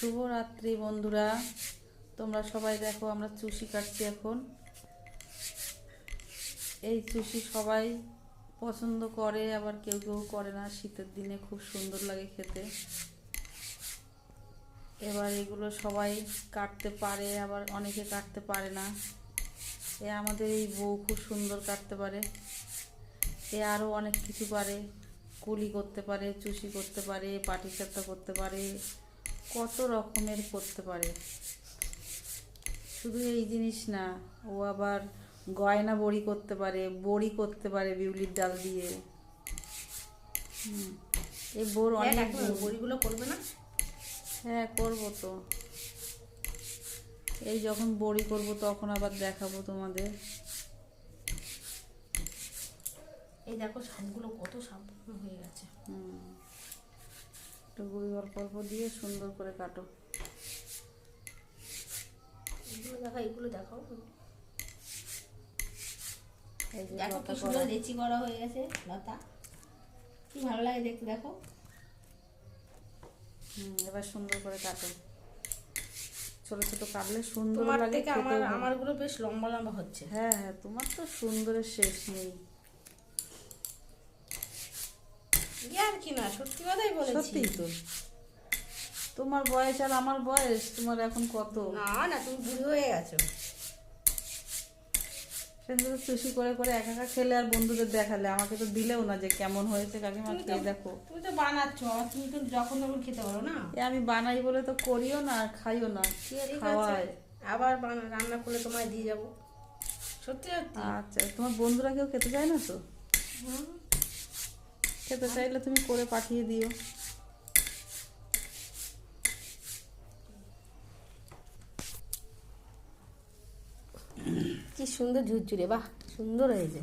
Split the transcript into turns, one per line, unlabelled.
শুভরাত্রি বন্ধুরা, তোমরা সবাই দেখো আমরা চুষি কাটছি এখন। এই চুষি সবাই পছন্দ করে, আবার কেউ কেউ করে না। শীতের দিনে খুব সুন্দর লাগে খেতে। এবার এগুলো সবাই কাটতে পারে, আবার অনেকে কাটতে পারে না। আমাদের এই বউ খুব সুন্দর কাটতে পারে। আরও অনেক কিছু পারে, কুলি করতে পারে, চুষি করতে পারে, পাটিসাপটা করতে পারে, কত রকমের করতে পারে। শুধু এই জিনিস না, ও আবার গয়না বড়ি করতে পারে, বড়ি করতে পারে বিউলির ডাল দিয়ে। এই বোর অনেক
বড়িগুলো করবে না?
হ্যাঁ, করবো তো। এই যখন বড়ি করব তখন আবার দেখাবো তোমাদের।
এই দেখো শাকগুলো কত সম্পূর্ণ হয়ে গেছে।
একটু গুঁড়ি অল্প অল্প দিয়ে সুন্দর করে কাটো।
এগুলো দেখাও।
এই যে
দেখো কি সুন্দর লেচি করা হয়ে গেছে লতা, কি ভালো লাগে দেখতে। দেখো
এবার সুন্দর করে কাটো। ছোট ছোট কাটলে সুন্দর
তোমার
লাগে।
থেকে আমারগুলো বেশ লম্বা লম্বা হচ্ছে।
হ্যাঁ হ্যাঁ, তোমার তো সুন্দরের শেষ নেই।
আর কি না, সত্যি কথাই বলেছি।
সত্যিই তো। তোমার বয়স আর আমার বয়স, তোমার এখন কত?
না না, তুমি বুড়ি হয়ে গেছো।
সেদিন তো চুষি করে করে একা একা খেলে আর বন্ধুদের দেখালে, আমাকে তো দিলেও না যে কেমন হয়েছে কাকিমা খেয়ে দেখো।
তুমি তো বানাচ্ছ, আর তুমি তো যখন তখন খেতে পারো না।
আমি বানাই বলে তো করিও না আর খাইও না, কে খাওয়ায়।
আবার রান্না করলে তোমায় দিয়ে যাবো। সত্যি সত্যি।
আচ্ছা, তোমার বন্ধুরা কেউ খেতে চায় না তো? খেতে চাইলে তুমি করে পাঠিয়ে দিও।
কি সুন্দর ঝুরঝুরে, বাহ সুন্দর হয়েছে।